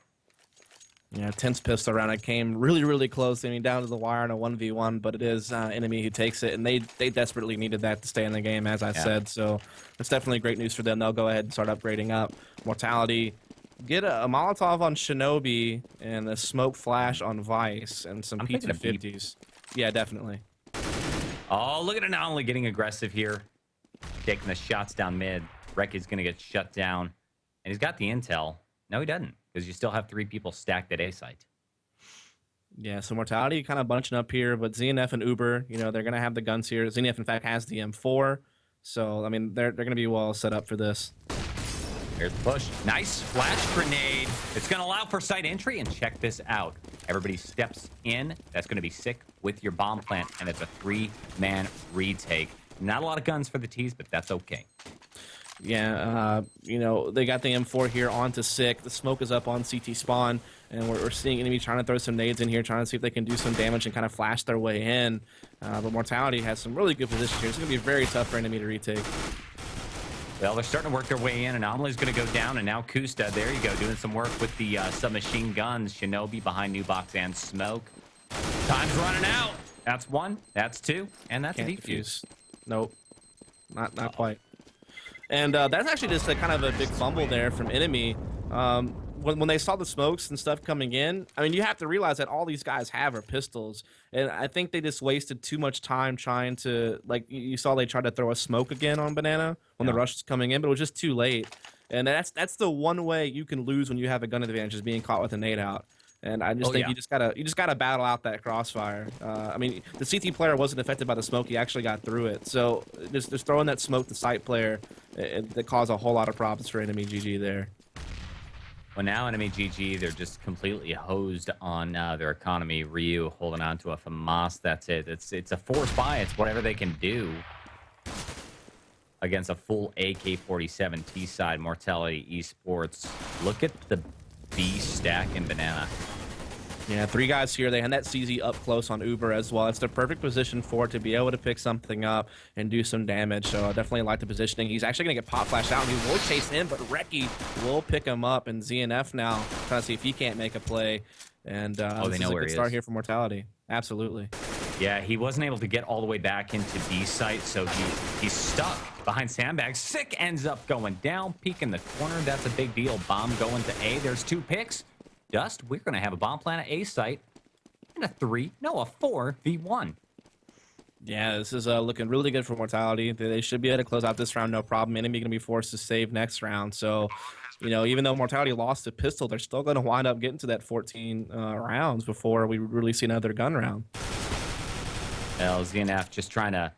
B: Yeah, tense pistol round. It came really, really close. I mean, down to the wire in a 1v1, but it is Enemy who takes it, and they desperately needed that to stay in the game, as I said. So it's definitely great news for them. They'll go ahead and start upgrading up. Mortality, get a Molotov on Shinobi and a smoke flash on Vice and some P250s. Yeah, definitely.
A: Oh, look at Anomaly getting aggressive here. Taking the shots down mid. Reki's going to get shut down. And he's got the intel. No, he doesn't, because you still have 3 people stacked at A site.
B: Yeah, so Mortality kind of bunching up here, but ZNF and Uber, they're going to have the guns here. ZNF, in fact, has the M4. So, I mean, they're going to be well set up for this.
A: Here's the push. Nice flash grenade. It's going to allow for site entry, and check this out. Everybody steps in. That's going to be sick with your bomb plant, and it's a 3-man retake. Not a lot of guns for the T's, but that's okay.
B: Yeah, they got the M4 here onto Sick. The smoke is up on CT spawn, and we're seeing Enemy trying to throw some nades in here, trying to see if they can do some damage and kind of flash their way in. But Mortality has some really good positions here. It's going to be very tough for Enemy to retake.
A: Well, they're starting to work their way in. Anomaly's going to go down, and now Kusta, there you go, doing some work with the submachine guns. Shinobi behind new box and smoke. Time's running out. That's 1, that's 2, and that's a defuse.
B: Nope, not quite. And that's actually just a kind of a big fumble there from Enemy. When they saw the smokes and stuff coming in, I mean, you have to realize that all these guys have are pistols. And I think they just wasted too much time trying to, like, you saw they tried to throw a smoke again on Banana when the rush was coming in, but it was just too late. And that's the one way you can lose when you have a gun advantage, is being caught with a nade out. And I just think you just gotta battle out that crossfire. I mean, the CT player wasn't affected by the smoke; he actually got through it. So just throwing that smoke to site player, that caused a whole lot of problems for EnemyGG there.
A: Well, now EnemyGG, they're just completely hosed on their economy. Ryu holding on to a FAMAS. That's it. It's a forced buy. It's whatever they can do against a full AK-47 T-side. Mortality eSports. Look at the B stack in Banana.
B: Yeah, 3 guys here. They had that CZ up close on Uber as well. It's the perfect position for it to be able to pick something up and do some damage. So I definitely like the positioning. He's actually going to get pop flashed out, and he will chase in, but Reki will pick him up. And ZNF now trying to see if he can't make a play. And
A: they know
B: this is a
A: where
B: good
A: he
B: start
A: is.
B: here for Mortality. Absolutely.
A: Yeah, he wasn't able to get all the way back into B site, so he's stuck behind sandbags. Sick ends up going down, peek in the corner. That's a big deal. Bomb going to A. There's 2 picks. Dust, we're going to have a bomb plant at A site and a 4v1.
B: Yeah, this is looking really good for Mortality. They should be able to close out this round, no problem. Enemy going to be forced to save next round. So, you know, even though Mortality lost a pistol, they're still going to wind up getting to that 14 rounds before we really see another gun round.
A: Well, ZNF just trying to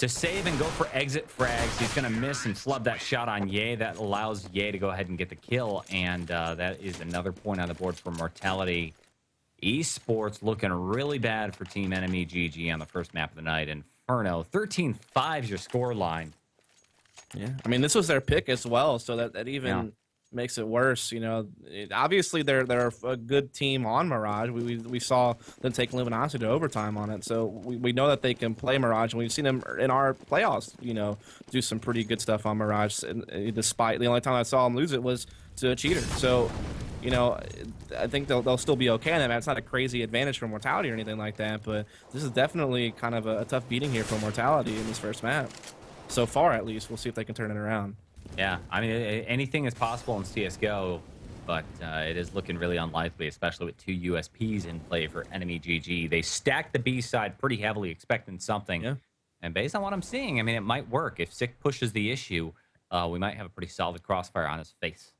A: save and go for exit frags. He's going to miss and flub that shot on Ye. That allows Ye to go ahead and get the kill, and that is another point on the board for Mortality eSports. Looking really bad for Team EnemyGG on the first map of the night. Inferno, 13-5 is your score line.
B: Yeah, I mean, this was their pick as well, so that even makes it worse. You know, obviously they're a good team on Mirage. We saw them take Luminosity to overtime on it, so we know that they can play Mirage, and we've seen them in our playoffs, you know, do some pretty good stuff on Mirage. And despite the only time I saw them lose it was to a cheater. So, you know, I think they'll still be okay on that. It's not a crazy advantage for Mortality or anything like that, but this is definitely kind of a tough beating here for Mortality in this first map. So far, at least. We'll see if they can turn it around.
A: Yeah, I mean, anything is possible in CSGO, but it is looking really unlikely, especially with 2 USPs in play for EnemyGG. They stacked the B side pretty heavily, expecting something. Yeah. And based on what I'm seeing, I mean, it might work. If Sick pushes the issue, we might have a pretty solid crossfire on his face.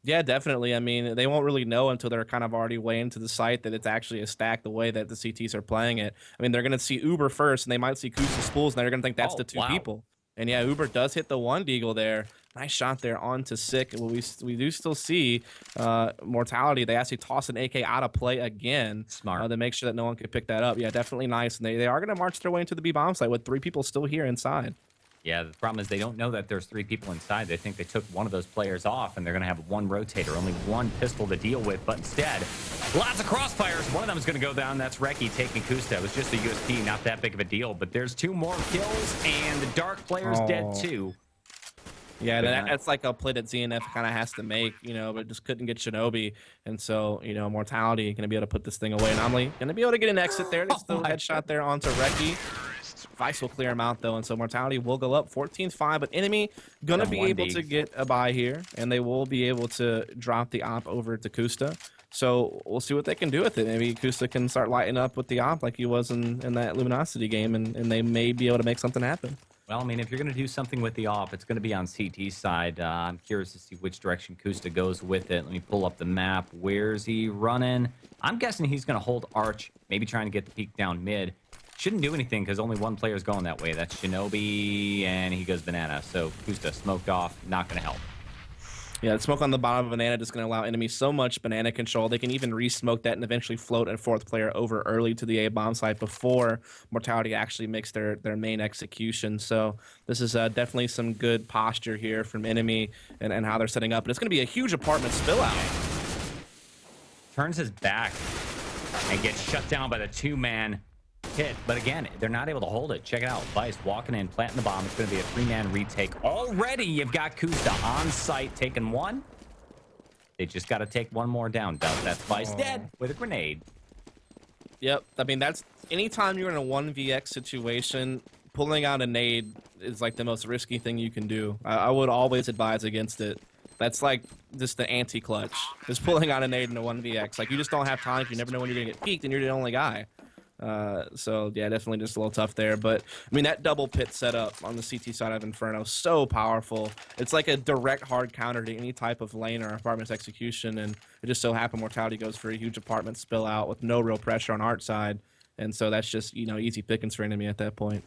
B: Yeah, definitely. I mean, they won't really know until they're kind of already way into the site that it's actually a stack the way that the CTs are playing it. I mean, they're going to see Uber first, and they might see Kusa Spools, and they're going to think that's the 2 people. And yeah, Uber does hit the 1 deagle there. Nice shot there onto Sick. Well, we do still see Mortality. They actually toss an AK out of play again.
A: Smart.
B: To make sure that no one could pick that up. Yeah, definitely nice. And they are going to march their way into the B bomb site with 3 people still here inside.
A: Yeah, the problem is they don't know that there's 3 people inside. They think they took one of those players off, and they're going to have 1 rotator, only 1 pistol to deal with. But instead, lots of crossfires. One of them is going to go down. That's Reki taking Kusta. It was just a USP, not that big of a deal. But there's 2 more kills, and the Dark player's dead too.
B: Yeah, that's like a play that ZNF kind of has to make, you know, but just couldn't get Shinobi. And so, you know, Mortality going to be able to put this thing away. And Omni going to be able to get an exit there. There's still a headshot there onto Reki. Vice will clear him out, though, and so Mortality will go up 14-5, but Enemy going to be able to get a buy here, and they will be able to drop the op over to Kusta. So we'll see what they can do with it. Maybe Kusta can start lighting up with the op like he was in that Luminosity game, and they may be able to make something happen.
A: Well, I mean, if you're going to do something with the op, it's going to be on CT's side. I'm curious to see which direction Kusta goes with it. Let me pull up the map. Where's he running? I'm guessing he's going to hold Arch, maybe trying to get the peek down mid. Shouldn't do anything because only 1 player is going that way. That's Shinobi, and he goes Banana. So Kusta smoked off, not going to help.
B: Yeah, the smoke on the bottom of Banana just going to allow enemies so much Banana control. They can even re-smoke that and eventually float a 4th player over early to the A bomb site before Mortality actually makes their main execution. So this is definitely some good posture here from Enemy and how they're setting up. And it's going to be a huge apartment spill out.
A: Turns his back and gets shut down by the 2-man hit, but again, they're not able to hold it. Check it out. Vice walking in, planting the bomb. It's going to be a 3-man retake. Already, you've got Kusta on site taking 1. They just got to take 1 more down. That's Vice dead with a grenade.
B: Yep. I mean, that's anytime you're in a 1vx situation, pulling out a nade is like the most risky thing you can do. I would always advise against it. That's like just the anti-clutch. Just pulling out a nade in a 1vx. Like, you just don't have time. You never know when you're going to get peeked, and you're the only guy. So, yeah, definitely just a little tough there. But, I mean, that double pit setup on the CT side of Inferno, so powerful. It's like a direct hard counter to any type of lane or apartment's execution. And it just so happened Mortality goes for a huge apartment spill out with no real pressure on Art's side. And so that's just, you know, easy pickings for Enemy at that point.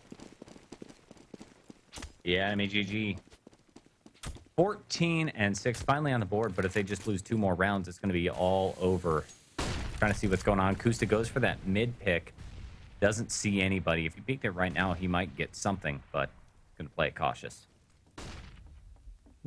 A: Yeah, EnemyGG. 14-6, finally on the board, but if they just lose 2 more rounds, it's going to be all over. Trying to see what's going on. Kusta goes for that mid pick. Doesn't see anybody. If he peeked it right now, he might get something, but going to play it cautious.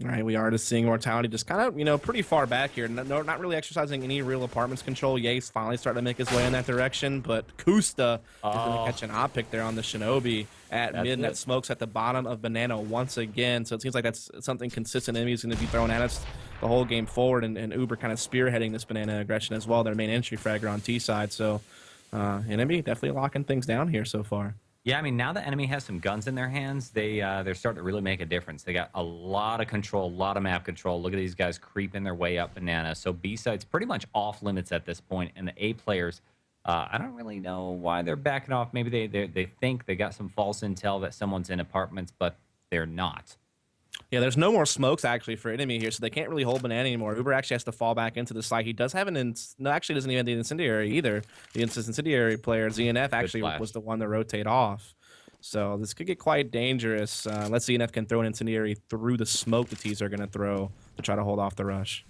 B: All right, we are just seeing Mortality just kind of, you know, pretty far back here. No, not really exercising any real apartments control. Yace finally starting to make his way in that direction, but Kusta is going to catch an op pick there on the Shinobi at mid, and that smokes at the bottom of Banana once again. So it seems like that's something consistent Enemy is going to be throwing at us the whole game forward, and Uber kind of spearheading this Banana aggression as well, their main entry fragger on T side. So Enemy definitely locking things down here so far.
A: Yeah, I mean, now that Enemy has some guns in their hands, they're starting to really make a difference. They got a lot of control, a lot of map control. Look at these guys creeping their way up Banana. So B side's pretty much off limits at this point, and the A players, I don't really know why they're backing off. Maybe they think they got some false intel that someone's in apartments, but they're not.
B: Yeah, there's no more smokes actually for Enemy here, so they can't really hold Banana anymore. Uber actually has to fall back into the site. He does have no, actually doesn't even have the Incendiary either. The Incendiary player, ZNF, actually was the one to rotate off. So this could get quite dangerous. Let's see ZNF can throw an Incendiary through the smoke the T's are going to throw to try to hold off the rush.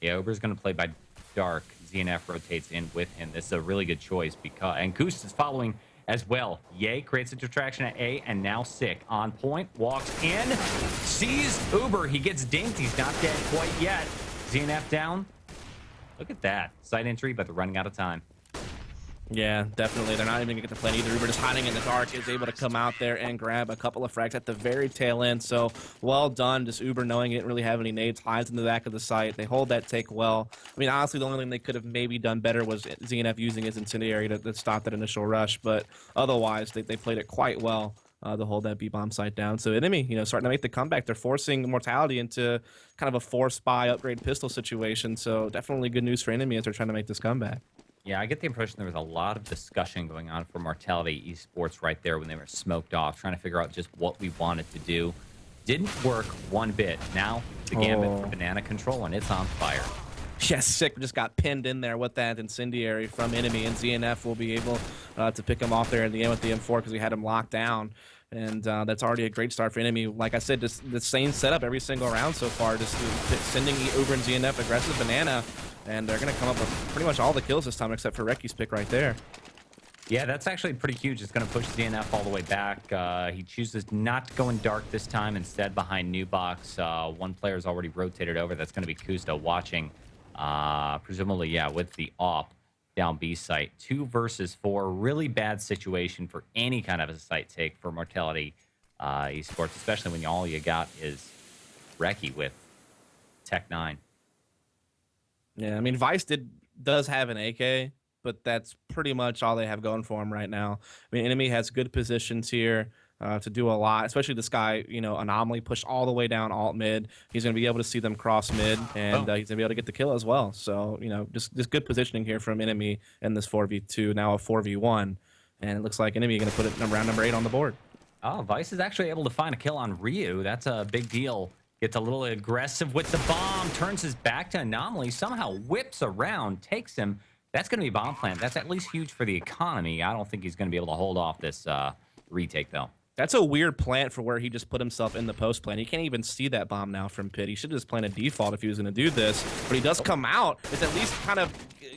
A: Yeah, Uber's going to play by dark. ZNF rotates in with him. This is a really good choice because, and Goose is following as well. Ye creates a distraction at A, and now Sick on point, walks in, sees Uber. He gets dinked. He's not dead quite yet. ZNF down. Look at that. Side entry, but they're running out of time.
B: Yeah, definitely. They're not even going to get to plan either. Uber just hiding in the dark is able to come out there and grab a couple of frags at the very tail end. So well done. Just Uber knowing he didn't really have any nades, hides in the back of the site. They hold that take well. I mean, honestly, the only thing they could have maybe done better was ZNF using his Incendiary to stop that initial rush. But otherwise, they played it quite well to hold that B-bomb site down. So Enemy, you know, starting to make the comeback. They're forcing Mortality into kind of a force buy upgrade pistol situation. So definitely good news for Enemy as they're trying to make this comeback.
A: Yeah, I get the impression there was a lot of discussion going on for Mortality eSports right there when they were smoked off, trying to figure out just what we wanted to do. Didn't work one bit. Now the gambit for Banana control, and it's on fire.
B: Yes, Sick just got pinned in there with that Incendiary from Enemy, and ZNF will be able to pick him off there in the end with the M4 because we had him locked down. And that's already a great start for Enemy. Like I said, just the same setup every single round so far, just sending Uber and ZNF aggressive Banana, and they're going to come up with pretty much all the kills this time except for Recky's pick right there.
A: Yeah, that's actually pretty huge. It's going to push ZNF all the way back. He chooses not to go in dark this time, instead behind New Box. One player's already rotated over. That's going to be Kusta watching, presumably, yeah, with the op down B site. 2 versus 4. Really bad situation for any kind of a site take for Mortality eSports, especially when all you got is Reki with Tech 9.
B: Yeah, I mean, Vice does have an AK, but that's pretty much all they have going for him right now. I mean, Enemy has good positions here to do a lot, especially this guy, you know, Anomaly pushed all the way down alt mid. He's going to be able to see them cross mid, and he's going to be able to get the kill as well. So, you know, just good positioning here from Enemy in this 4v2, now a 4v1. And it looks like Enemy going to put it round number 8 on the board.
A: Oh, Vice is actually able to find a kill on Ryu. That's a big deal. Gets a little aggressive with the bomb, turns his back to Anomaly, somehow whips around, takes him. That's going to be bomb plant. That's at least huge for the economy. I don't think he's going to be able to hold off this retake, though.
B: That's a weird plant for where he just put himself in the post plant. He can't even see that bomb now from Pit. He should have just planted default if he was going to do this. But he does come out. It's at least kind of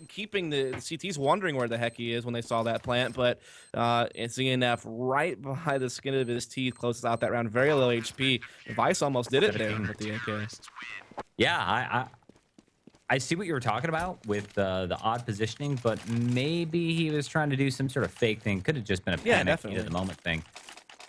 B: keeping the CTs wondering where the heck he is when they saw that plant. But it's ZNF right behind the skin of his teeth, closes out that round. Very low HP. Vice almost did it there with the AK.
A: Yeah, I see what you were talking about with the odd positioning, but maybe he was trying to do some sort of fake thing. Could have just been a panic, heat of the moment thing.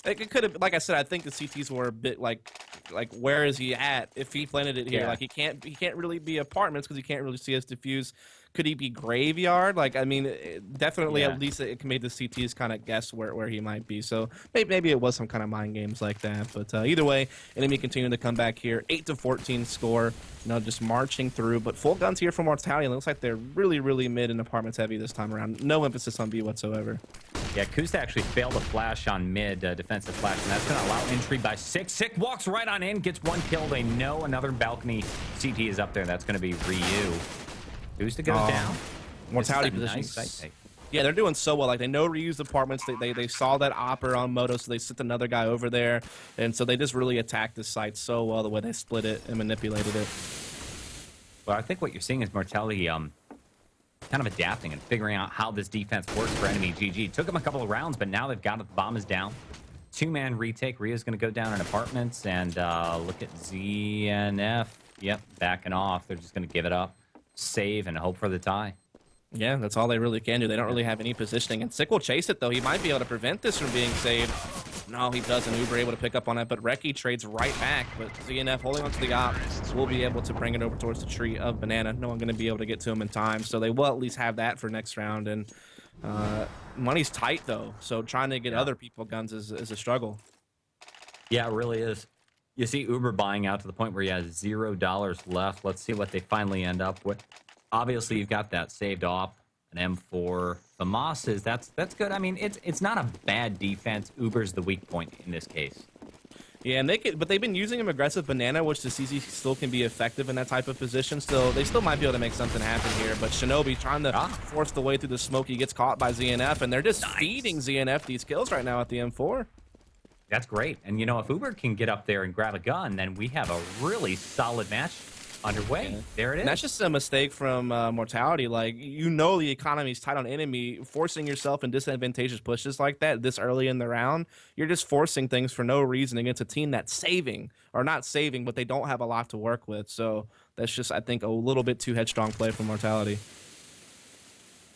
B: It could have, like I said, I think the CTs were a bit like like where is he at if he planted it here?
A: Yeah.
B: Like he can't really be apartments because you can't really see his diffuse. Could he be graveyard? Like, I mean, definitely
A: Yeah.
B: at least it can make the CTs kind of guess where he might be. So maybe it was some kind of mind games like that. But either way, Enemy continuing to come back here. 8-14 score. You know, just marching through. But full guns here from Mortality. It looks like they're really mid and apartments heavy this time around. No emphasis on B whatsoever.
A: Yeah, Kusta actually failed a flash on mid, defensive flash, and that's going to allow entry by Sick. Sick walks right on in, gets one kill. They know another balcony CT is up there. That's going to be Ryu. Kusta goes down.
B: Mortality
A: This is a
B: positions.
A: nice site take.
B: Yeah, they're doing so well. Like, they know reused apartments. They saw that opper on Moto, so they sent another guy over there. And so they just really attacked this site so well the way they split it and manipulated it.
A: Well, I think what you're seeing is Mortality kind of adapting and figuring out how this defense works for EnemyGG. Took them a couple of rounds, but now they've got it. The bomb is down. Two-man retake. Rio's going to go down in apartments, and look at ZNF. Yep, backing off. They're just going to give it up, save, and hope for the tie.
B: Yeah, that's all they really can do. They don't really have any positioning. And Sick will chase it, though. He might be able to prevent this from being saved. No, he doesn't. Uber able to pick up on it, but Reki trades right back. But ZNF holding onto the op will be able to bring it over towards the tree of Banana. No one going to be able to get to him in time, so they will at least have that for next round. And money's tight, though, so trying to get other people guns is a struggle.
A: Yeah, it really is. You see Uber buying out to the point where he has $0 left. Let's see what they finally end up with. Obviously, you've got that saved op, an M4. The Mosses, that's good. I mean, it's not a bad defense. Uber's the weak point in this case.
B: Yeah, and but they've been using him aggressive Banana, which the CZ still can be effective in that type of position. Still, they still might be able to make something happen here. But Shinobi trying to force the way through the smoke. He gets caught by ZNF, and they're just feeding ZNF these kills right now at the M4.
A: That's great. And, you know, if Uber can get up there and grab a gun, then we have a really solid match underway. Yeah. There it is.
B: And that's just a mistake from Mortality. Like, you know, the economy's tight on Enemy. Forcing yourself in disadvantageous pushes like that this early in the round, you're just forcing things for no reason against a team that's saving, or not saving, but they don't have a lot to work with. So that's just, I think, a little bit too headstrong play from Mortality.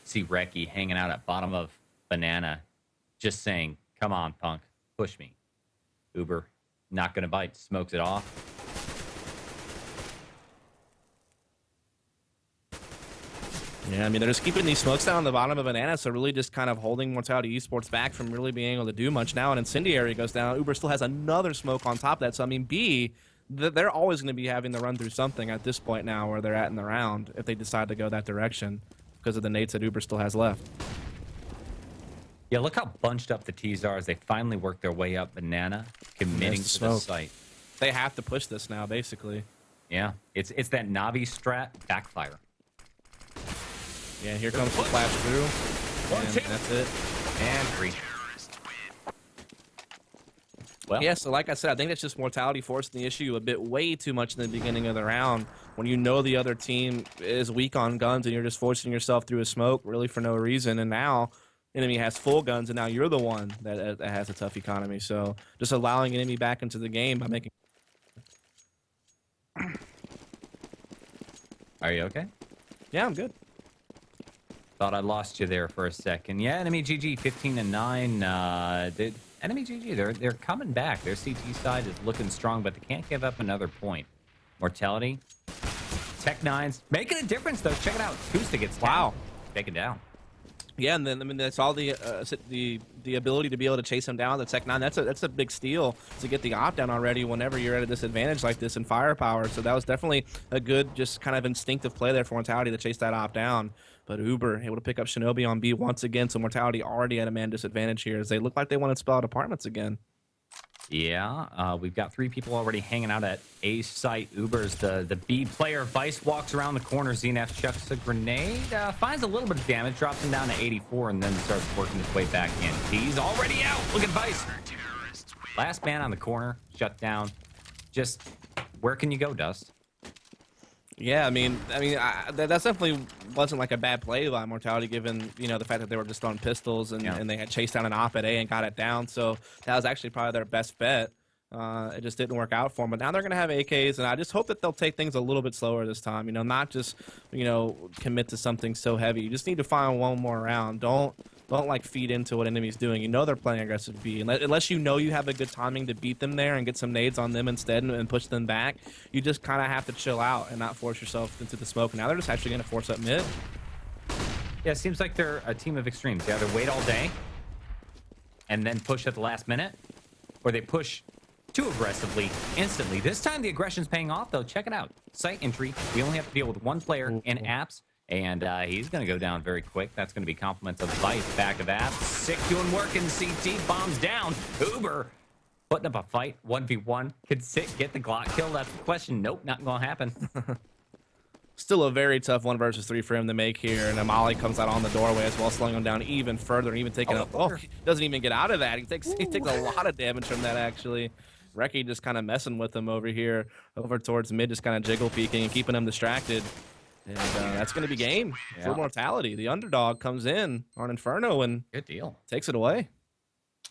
A: See Reki hanging out at bottom of Banana, just saying, come on, punk, push me. Uber, not going to bite, smokes it off.
B: Yeah, I mean, they're just keeping these smokes down on the bottom of Banana, so really just kind of holding Mortality eSports back from really being able to do much. Now an Incendiary goes down. Uber still has another smoke on top of that. So, I mean, B, they're always going to be having to run through something at this point now where they're at in the round if they decide to go that direction because of the nades that Uber still has left.
A: Yeah, look how bunched up the T's are as they finally work their way up Banana, committing to the site.
B: They have to push this now, basically.
A: Yeah, it's that Navi strat backfire.
B: Yeah, here comes the flash through.
A: One, two.
B: That's it.
A: And three. Well,
B: yeah, so like I said, I think that's just Mortality forcing the issue a bit way too much in the beginning of the round. When you know the other team is weak on guns and you're just forcing yourself through a smoke really for no reason. And now Enemy has full guns, and now you're the one that has a tough economy. So just allowing Enemy back into the game by making...
A: Are you okay?
B: Yeah, I'm good.
A: Thought I lost you there for a second. Yeah, EnemyGG 15-9. EnemyGG, they're coming back. Their CT side is looking strong, but they can't give up another point. Mortality, Tech9's making a difference though. Check it out. Kusta gets down. Taken down.
B: Yeah, and then I mean that's all the ability to be able to chase him down. The Tech9, that's a big steal to get the op down already whenever you're at a disadvantage like this in firepower. So that was definitely a good, just kind of instinctive play there for Mortality to chase that op down. But Uber able to pick up Shinobi on B once again, so Mortality already at a man disadvantage here as they look like they want to spell out apartments again.
A: Yeah, we've got 3 people already hanging out at A site. Uber's the B player. Vice walks around the corner. ZNF chucks a grenade, finds a little bit of damage, drops him down to 84, and then starts working his way back in. He's already out. Look at Vice. Last man on the corner, shut down. Just, where can you go, Dust?
B: Yeah, I mean, that definitely wasn't like a bad play by Mortality, given the fact that they were just throwing pistols and they had chased down an op at A and got it down. So that was actually probably their best bet. It just didn't work out for them. But now they're going to have AKs, and I just hope that they'll take things a little bit slower this time. Not just commit to something so heavy. You just need to find one more round. Don't Don't like feed into what enemy's doing. You know they're playing aggressive B. Unless you know you have a good timing to beat them there and get some nades on them instead and push them back, you just kind of have to chill out and not force yourself into the smoke. Now they're just actually going to force up mid.
A: Yeah, it seems like they're a team of extremes. They either wait all day and then push at the last minute, or they push too aggressively instantly. This time the aggression's paying off, though. Check it out. Site entry. We only have to deal with one player in apps. And he's going to go down very quick. That's going to be compliments of Vice back of that. Sick doing work in CT. Bombs down. Uber putting up a fight. 1v1. Could Sick get the Glock kill? That's the question. Nope, not going to happen.
B: Still a very tough 1 versus 3 for him to make here. And Amali comes out on the doorway as well, slowing him down even further. And even taking he doesn't even get out of that. He takes a lot of damage from that, actually. Reki just kind of messing with him over here, over towards mid, just kind of jiggle peeking and keeping him distracted. And that's going to be game for Mortality. The underdog comes in on Inferno and
A: good deal
B: takes it away.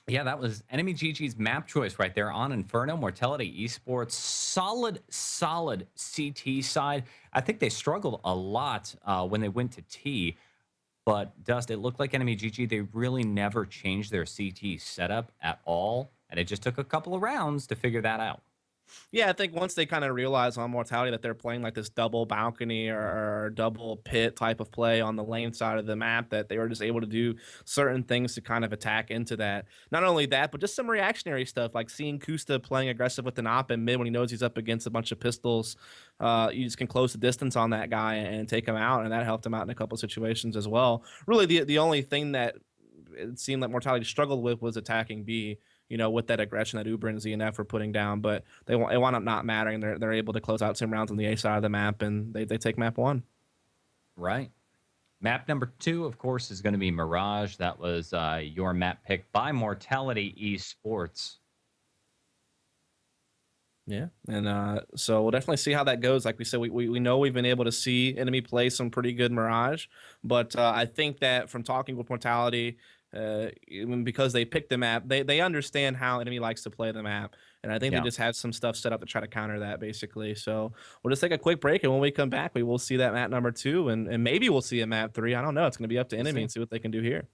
A: Yeah, that was EnemyGG's map choice right there on Inferno. Mortality eSports, solid CT side. I think they struggled a lot when they went to T. But, Dust, it looked like EnemyGG, they really never changed their CT setup at all. And it just took a couple of rounds to figure that out.
B: Yeah, I think once they kind of realize on Mortality that they're playing like this double balcony or double pit type of play on the lane side of the map, that they were just able to do certain things to kind of attack into that. Not only that, but just some reactionary stuff, like seeing Kusta playing aggressive with an op in mid when he knows he's up against a bunch of pistols. You just can close the distance on that guy and take him out, and that helped him out in a couple of situations as well. Really, the only thing that it seemed like Mortality struggled with was attacking B. With that aggression that Uber and ZNF were putting down, but it wound up not mattering. They're able to close out some rounds on the A side of the map, and they take map 1.
A: Right. Map number 2, of course, is going to be Mirage. That was your map pick by Mortality eSports.
B: Yeah, and so we'll definitely see how that goes. Like we said, we know we've been able to see enemy play some pretty good Mirage, but I think that from talking with Mortality, because they picked the map, they understand how enemy likes to play the map, and I think they just have some stuff set up to try to counter that, basically. So we'll just take a quick break, and when we come back, we will see that map number 2, and maybe we'll see a map 3. I don't know. It's going to be up to enemy and see what they can do here.